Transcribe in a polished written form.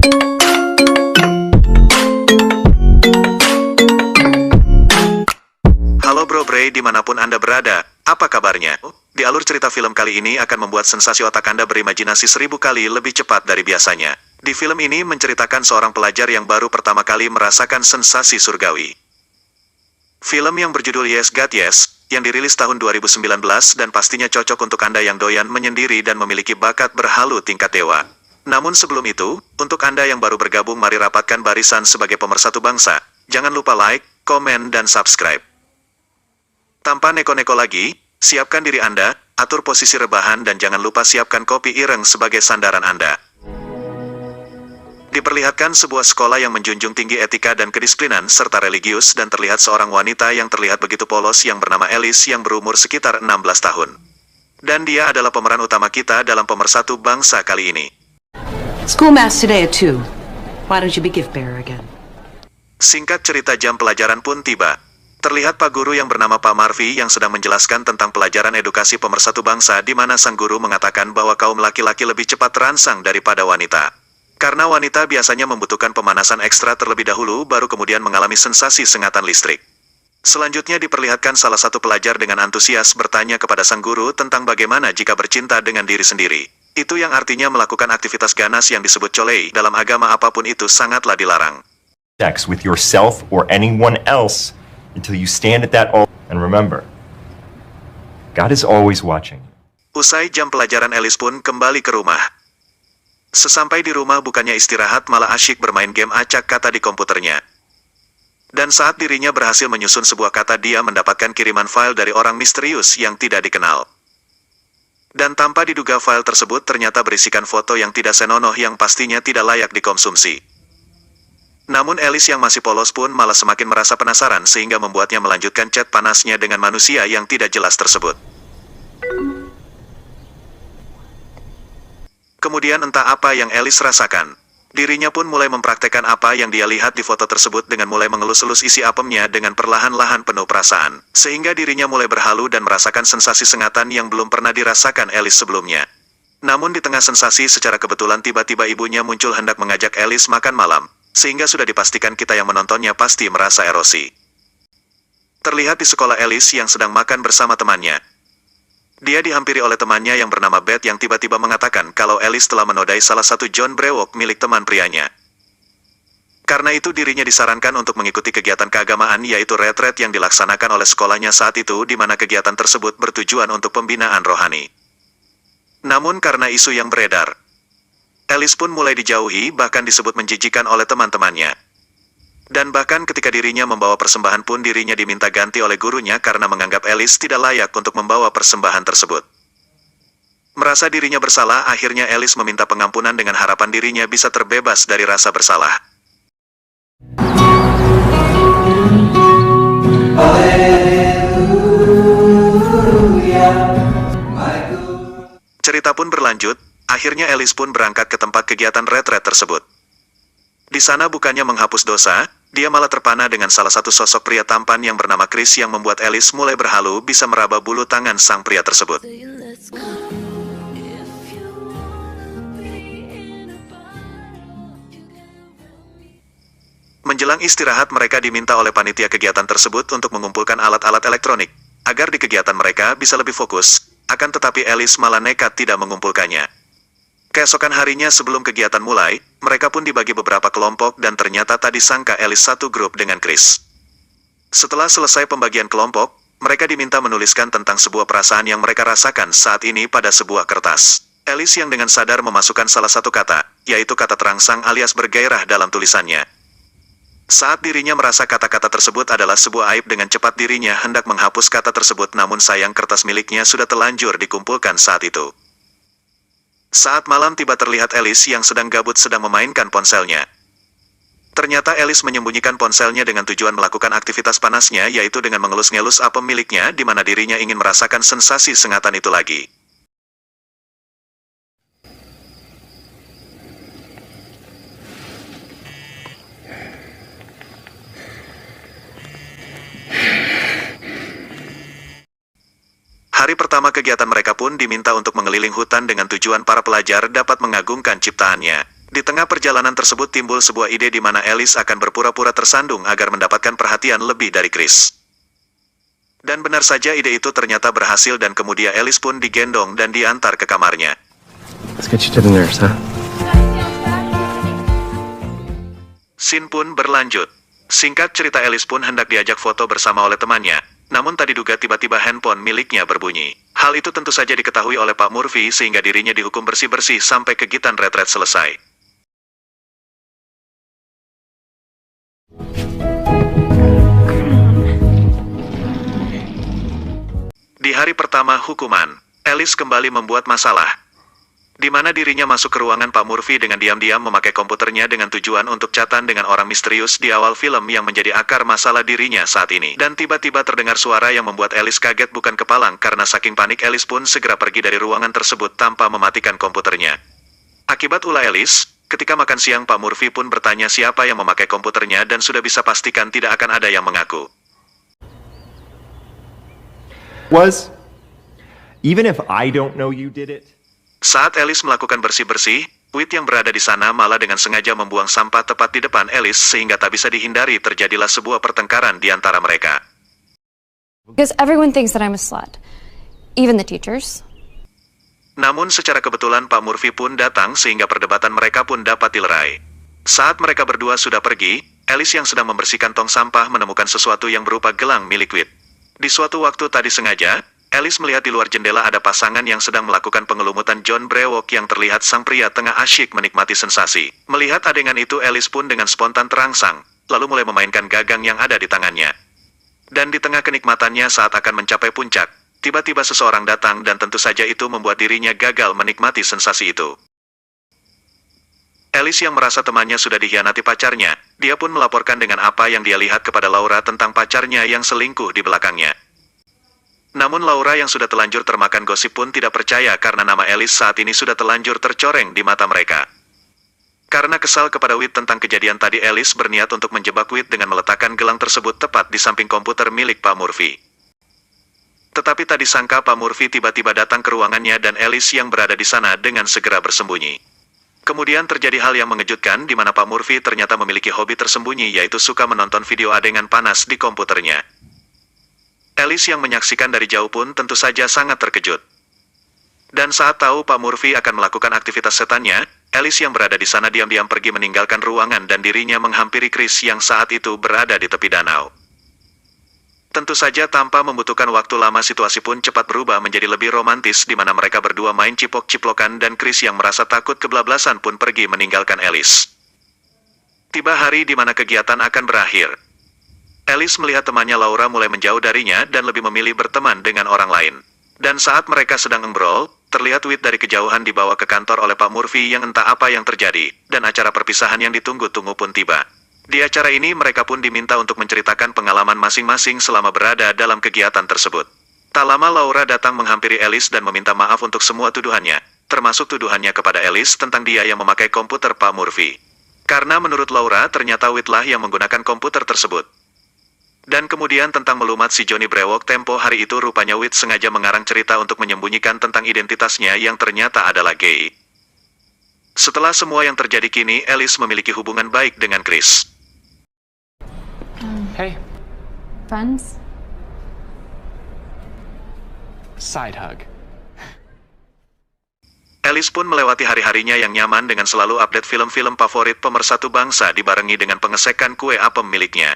Halo Bro Bray dimanapun Anda berada, apa kabarnya? Di alur cerita film kali ini akan membuat sensasi otak Anda berimajinasi 1000 kali lebih cepat dari biasanya. Di film ini menceritakan seorang pelajar yang baru pertama kali merasakan sensasi surgawi. Film yang berjudul Yes God Yes, yang dirilis tahun 2019 dan pastinya cocok untuk Anda yang doyan menyendiri dan memiliki bakat berhalu tingkat dewa. Namun sebelum itu, untuk Anda yang baru bergabung mari rapatkan barisan sebagai pemersatu bangsa. Jangan lupa like, komen, dan subscribe. Tanpa neko-neko lagi, siapkan diri Anda, atur posisi rebahan dan jangan lupa siapkan kopi ireng sebagai sandaran Anda. Diperlihatkan sebuah sekolah yang menjunjung tinggi etika dan kedisiplinan serta religius dan terlihat seorang wanita yang terlihat begitu polos yang bernama Alice yang berumur sekitar 16 tahun. Dan dia adalah pemeran utama kita dalam pemersatu bangsa kali ini. School mass today at 2. Why don't you be gift bearer again? Singkat cerita jam pelajaran pun tiba. Terlihat Pak Guru yang bernama Pak Marvi yang sedang menjelaskan tentang pelajaran edukasi pemersatu bangsa di mana sang guru mengatakan bahwa kaum laki-laki lebih cepat terangsang daripada wanita. Karena wanita biasanya membutuhkan pemanasan ekstra terlebih dahulu baru kemudian mengalami sensasi sengatan listrik. Selanjutnya diperlihatkan salah satu pelajar dengan antusias bertanya kepada sang guru tentang bagaimana jika bercinta dengan diri sendiri. Itu yang artinya melakukan aktivitas ganas yang disebut cholei dalam agama apapun itu sangatlah dilarang. Sex with yourself or anyone else until you stand at that altar. And remember, God is always watching. Usai jam pelajaran Alice pun kembali ke rumah. Sesampai di rumah bukannya istirahat malah asyik bermain game acak kata di komputernya. Dan saat dirinya berhasil menyusun sebuah kata dia mendapatkan kiriman file dari orang misterius yang tidak dikenal. Dan tanpa diduga file tersebut ternyata berisikan foto yang tidak senonoh yang pastinya tidak layak dikonsumsi. Namun Alice yang masih polos pun malah semakin merasa penasaran sehingga membuatnya melanjutkan chat panasnya dengan manusia yang tidak jelas tersebut. Kemudian entah apa yang Alice rasakan. Dirinya pun mulai mempraktekkan apa yang dia lihat di foto tersebut dengan mulai mengelus-elus isi apemnya dengan perlahan-lahan penuh perasaan. Sehingga dirinya mulai berhalu dan merasakan sensasi sengatan yang belum pernah dirasakan Alice sebelumnya. Namun di tengah sensasi secara kebetulan tiba-tiba ibunya muncul hendak mengajak Alice makan malam. Sehingga sudah dipastikan kita yang menontonnya pasti merasa erosi. Terlihat di sekolah Alice yang sedang makan bersama temannya. Dia dihampiri oleh temannya yang bernama Beth yang tiba-tiba mengatakan kalau Alice telah menodai salah satu John brewok milik teman prianya. Karena itu dirinya disarankan untuk mengikuti kegiatan keagamaan yaitu retret yang dilaksanakan oleh sekolahnya saat itu di mana kegiatan tersebut bertujuan untuk pembinaan rohani. Namun karena isu yang beredar, Alice pun mulai dijauhi bahkan disebut menjijikan oleh teman-temannya. Dan bahkan ketika dirinya membawa persembahan pun dirinya diminta ganti oleh gurunya karena menganggap Alice tidak layak untuk membawa persembahan tersebut. Merasa dirinya bersalah akhirnya Alice meminta pengampunan dengan harapan dirinya bisa terbebas dari rasa bersalah. Cerita pun berlanjut. Akhirnya Alice pun berangkat ke tempat kegiatan retret tersebut. Di sana bukannya menghapus dosa, dia malah terpana dengan salah satu sosok pria tampan yang bernama Chris yang membuat Alice mulai berhalu bisa meraba bulu tangan sang pria tersebut. Menjelang istirahat mereka diminta oleh panitia kegiatan tersebut untuk mengumpulkan alat-alat elektronik, agar di kegiatan mereka bisa lebih fokus, akan tetapi Alice malah nekat tidak mengumpulkannya. Keesokan harinya sebelum kegiatan mulai, mereka pun dibagi beberapa kelompok dan ternyata tak disangka Alice satu grup dengan Chris. Setelah selesai pembagian kelompok, mereka diminta menuliskan tentang sebuah perasaan yang mereka rasakan saat ini pada sebuah kertas. Alice yang dengan sadar memasukkan salah satu kata, yaitu kata terangsang alias bergairah dalam tulisannya. Saat dirinya merasa kata-kata tersebut adalah sebuah aib dengan cepat dirinya hendak menghapus kata tersebut namun sayang kertas miliknya sudah telanjur dikumpulkan saat itu. Saat malam tiba terlihat Alice yang sedang gabut sedang memainkan ponselnya. Ternyata Alice menyembunyikan ponselnya dengan tujuan melakukan aktivitas panasnya yaitu dengan mengelus-ngelus apem miliknya di mana dirinya ingin merasakan sensasi sengatan itu lagi. Hari pertama kegiatan mereka pun diminta untuk mengeliling hutan dengan tujuan para pelajar dapat mengagungkan ciptaannya. Di tengah perjalanan tersebut timbul sebuah ide di mana Alice akan berpura-pura tersandung agar mendapatkan perhatian lebih dari Chris. Dan benar saja ide itu ternyata berhasil dan kemudian Alice pun digendong dan diantar ke kamarnya. Let's get you to the nurse, huh? Scene pun berlanjut. Singkat cerita Alice pun hendak diajak foto bersama oleh temannya, namun tak diduga tiba-tiba handphone miliknya berbunyi. Hal itu tentu saja diketahui oleh Pak Murphy sehingga dirinya dihukum bersih-bersih sampai kegiatan retret selesai. Di hari pertama hukuman, Alice kembali membuat masalah, di mana dirinya masuk ke ruangan Pak Murphy dengan diam-diam memakai komputernya dengan tujuan untuk chatan dengan orang misterius di awal film yang menjadi akar masalah dirinya saat ini. Dan tiba-tiba terdengar suara yang membuat Alice kaget bukan kepalang karena saking panik Alice pun segera pergi dari ruangan tersebut tanpa mematikan komputernya. Akibat ulah Alice, ketika makan siang Pak Murphy pun bertanya siapa yang memakai komputernya dan sudah bisa pastikan tidak akan ada yang mengaku. Even if I don't know you did it. Saat Alice melakukan bersih-bersih, Whit yang berada di sana malah dengan sengaja membuang sampah tepat di depan Alice sehingga tak bisa dihindari terjadilah sebuah pertengkaran di antara mereka. Because everyone thinks that I'm a slut. Even the teachers. Namun secara kebetulan Pak Murphy pun datang sehingga perdebatan mereka pun dapat dilerai. Saat mereka berdua sudah pergi, Alice yang sedang membersihkan tong sampah menemukan sesuatu yang berupa gelang milik Whit. Di suatu waktu tadi sengaja, Alice melihat di luar jendela ada pasangan yang sedang melakukan pengelumutan John Brewok yang terlihat sang pria tengah asyik menikmati sensasi. Melihat adegan itu Alice pun dengan spontan terangsang, lalu mulai memainkan gagang yang ada di tangannya. Dan di tengah kenikmatannya saat akan mencapai puncak, tiba-tiba seseorang datang dan tentu saja itu membuat dirinya gagal menikmati sensasi itu. Alice yang merasa temannya sudah dikhianati pacarnya, dia pun melaporkan dengan apa yang dia lihat kepada Laura tentang pacarnya yang selingkuh di belakangnya. Namun Laura yang sudah telanjur termakan gosip pun tidak percaya karena nama Alice saat ini sudah telanjur tercoreng di mata mereka. Karena kesal kepada Whit tentang kejadian tadi, Alice berniat untuk menjebak Whit dengan meletakkan gelang tersebut tepat di samping komputer milik Pak Murphy. Tetapi tak disangka Pak Murphy tiba-tiba datang ke ruangannya dan Alice yang berada di sana dengan segera bersembunyi. Kemudian terjadi hal yang mengejutkan di mana Pak Murphy ternyata memiliki hobi tersembunyi yaitu suka menonton video adegan panas di komputernya. Alice yang menyaksikan dari jauh pun tentu saja sangat terkejut. Dan saat tahu Pak Murphy akan melakukan aktivitas setannya, Alice yang berada di sana diam-diam pergi meninggalkan ruangan dan dirinya menghampiri Chris yang saat itu berada di tepi danau. Tentu saja tanpa membutuhkan waktu lama situasi pun cepat berubah menjadi lebih romantis di mana mereka berdua main cipok-ciplokan dan Chris yang merasa takut kebablasan pun pergi meninggalkan Alice. Tiba hari di mana kegiatan akan berakhir. Alice melihat temannya Laura mulai menjauh darinya dan lebih memilih berteman dengan orang lain. Dan saat mereka sedang ngobrol, terlihat Whit dari kejauhan dibawa ke kantor oleh Pak Murphy yang entah apa yang terjadi, dan acara perpisahan yang ditunggu-tunggu pun tiba. Di acara ini mereka pun diminta untuk menceritakan pengalaman masing-masing selama berada dalam kegiatan tersebut. Tak lama Laura datang menghampiri Alice dan meminta maaf untuk semua tuduhannya, termasuk tuduhannya kepada Alice tentang dia yang memakai komputer Pak Murphy. Karena menurut Laura ternyata Whit lah yang menggunakan komputer tersebut. Dan kemudian tentang melumat si Johnny Brewok tempo hari itu rupanya Whit sengaja mengarang cerita untuk menyembunyikan tentang identitasnya yang ternyata adalah gay. Setelah semua yang terjadi kini, Alice memiliki hubungan baik dengan Chris. Hey, Friends? side hug. Alice pun melewati hari-harinya yang nyaman dengan selalu update film-film favorit pemersatu bangsa dibarengi dengan pengesekan kue apem miliknya.